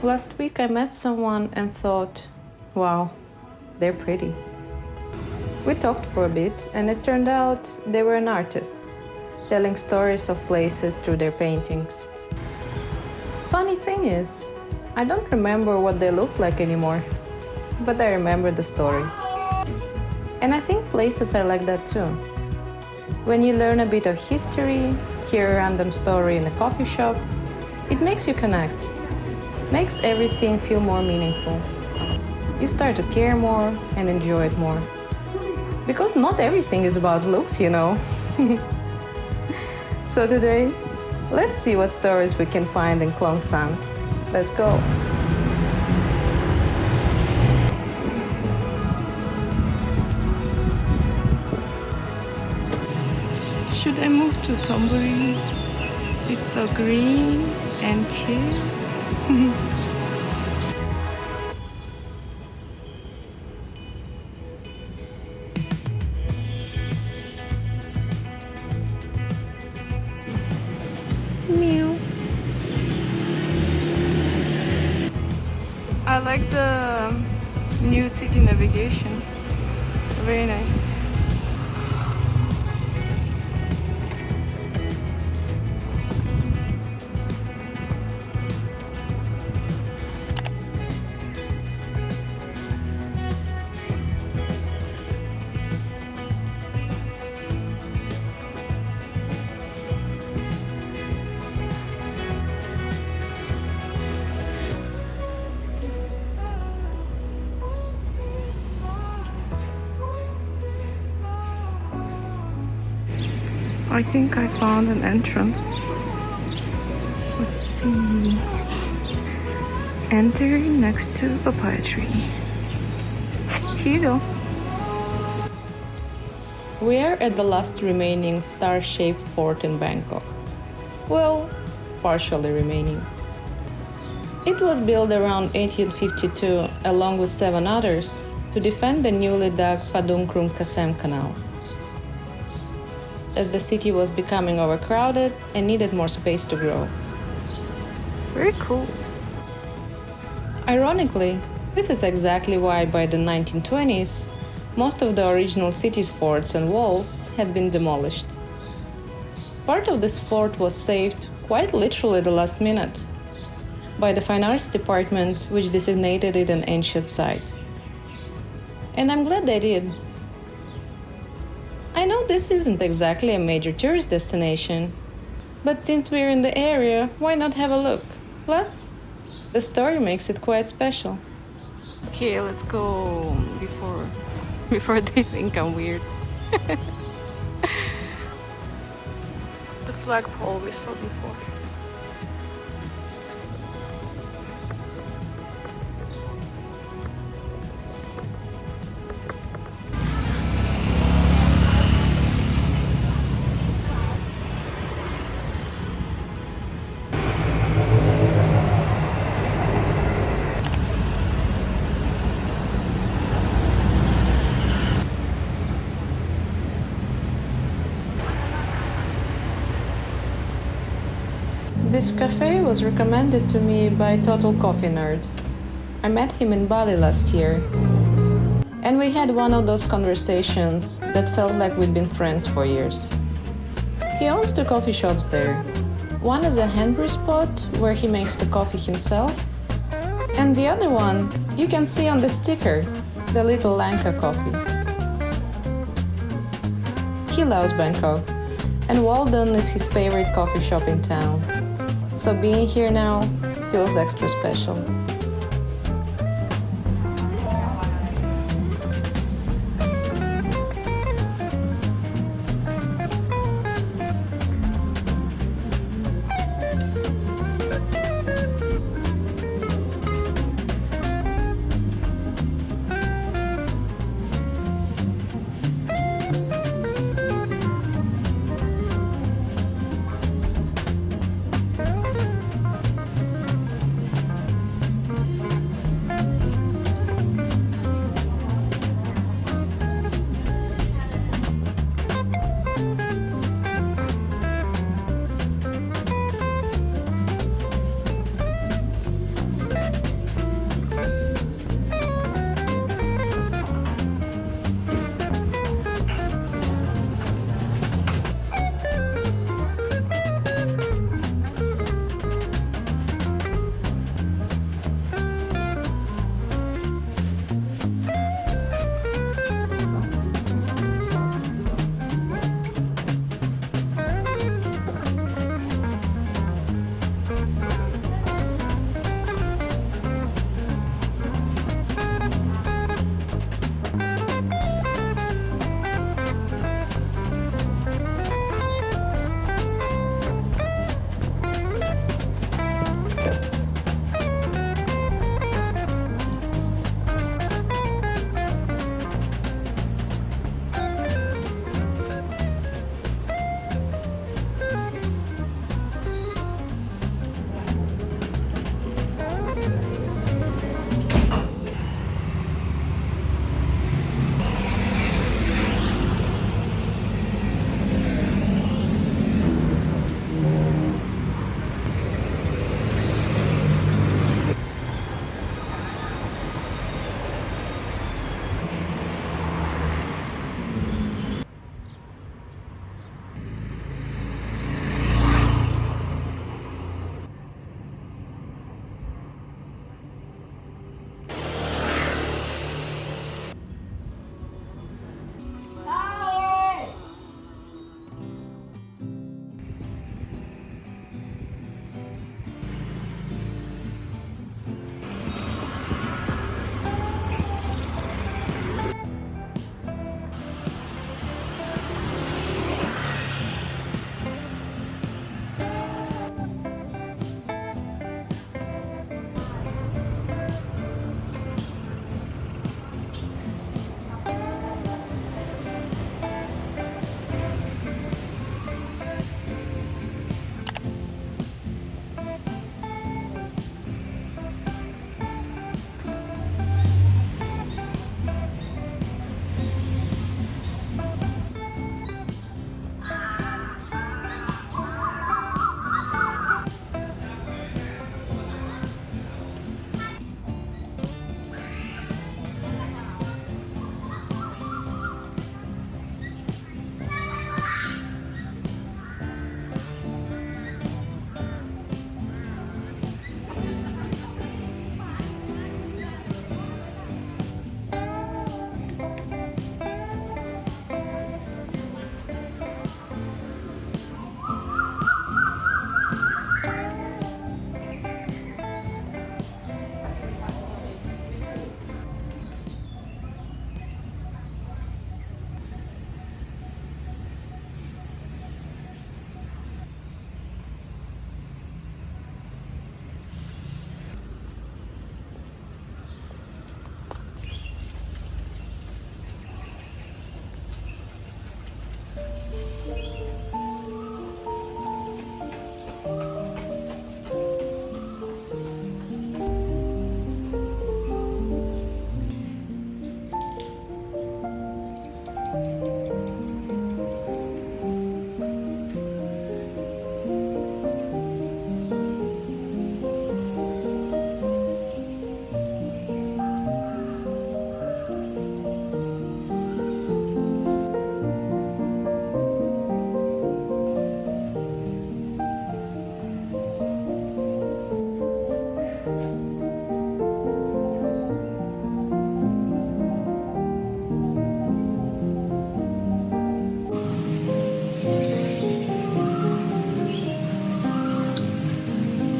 Last week I met someone and thought, wow, they're pretty. We talked for a bit and it turned out they were an artist, telling stories of places through their paintings. Funny thing is, I don't remember what they looked like anymore, but I remember the story. And I think places are like that too. When you learn a bit of history, hear a random story in a coffee shop, it makes you connect, makes everything feel more meaningful. You start to care more and enjoy it more. Because not everything is about looks, you know. So today, let's see what stories we can find in Khlong San. Let's go. Should I move to Tomburi? It's so green and chill. Meow. I like the new city navigation. Very nice. I think I found an entrance. Let's see. Enter next to papaya tree. Here you go. We are at the last remaining star-shaped fort in Bangkok. Well, partially remaining. It was built around 1852 along with 7 others to defend the newly dug Khlong San canal, as the city was becoming overcrowded and needed more space to grow. Very cool. Ironically, this is exactly why by the 1920s, most of the original city's forts and walls had been demolished. Part of this fort was saved, quite literally the last minute, by the Fine Arts Department, which designated it an ancient site. And I'm glad they did. I know this isn't exactly a major tourist destination, but since we're in the area, why not have a look? Plus, the story makes it quite special. Okay, let's go before they think I'm weird. It's the flagpole we saw before. This cafe was recommended to me by Total Coffee Nerd. I met him in Bali last year, and we had one of those conversations that felt like we'd been friends for years. He owns 2 coffee shops there. One is a handbrew spot where he makes the coffee himself, and the other one you can see on the sticker, the Little Lanka coffee. He loves Bangkok, and Walden is his favorite coffee shop in town. So being here now feels extra special.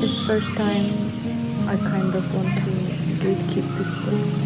It's first time I kind of want to gatekeep this place.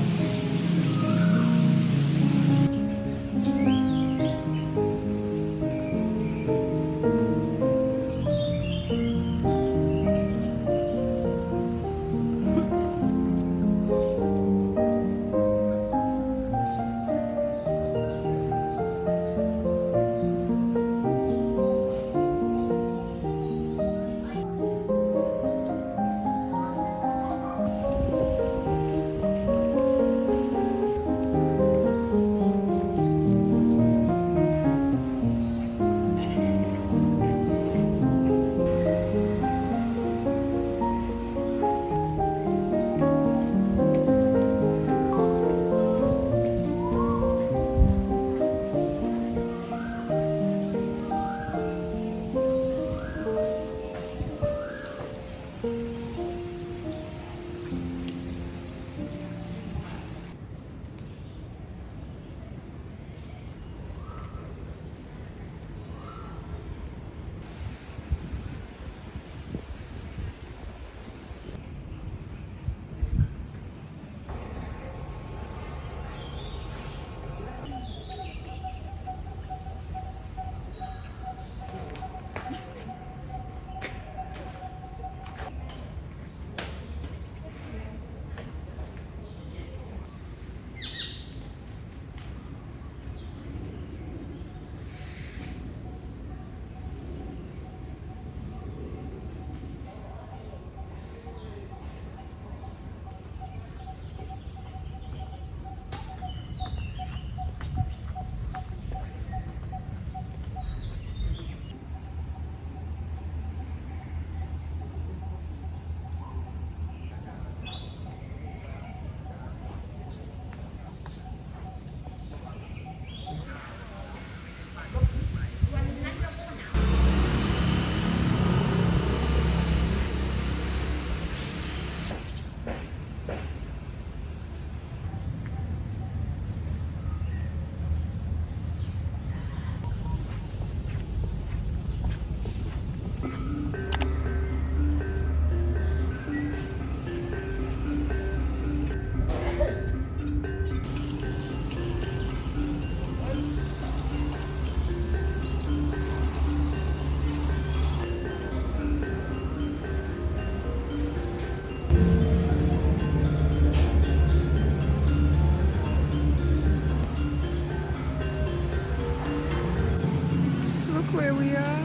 Look where we are.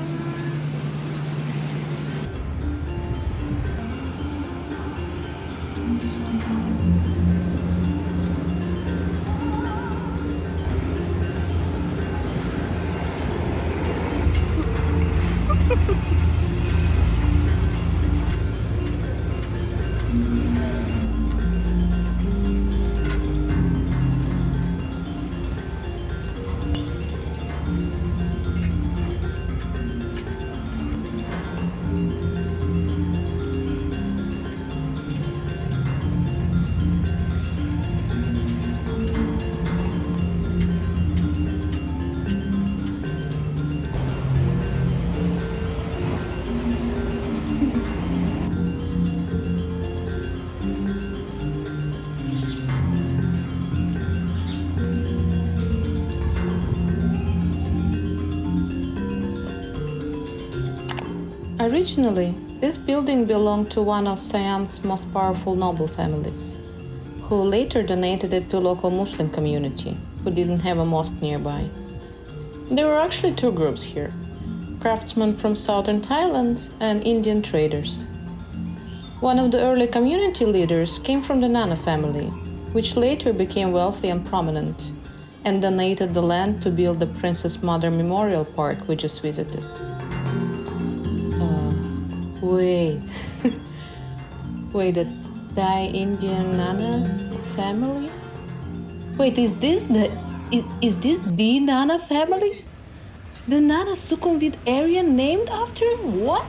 Originally, this building belonged to one of Siam's most powerful noble families, who later donated it to local Muslim community, who didn't have a mosque nearby. There were actually two groups here, craftsmen from southern Thailand and Indian traders. One of the early community leaders came from the Nana family, which later became wealthy and prominent, and donated the land to build the Princess Mother Memorial Park we just visited. Wait, wait, the Thai-Indian Nana family? Wait, is this the Nana family? The Nana Sukhumvit area named after him? What?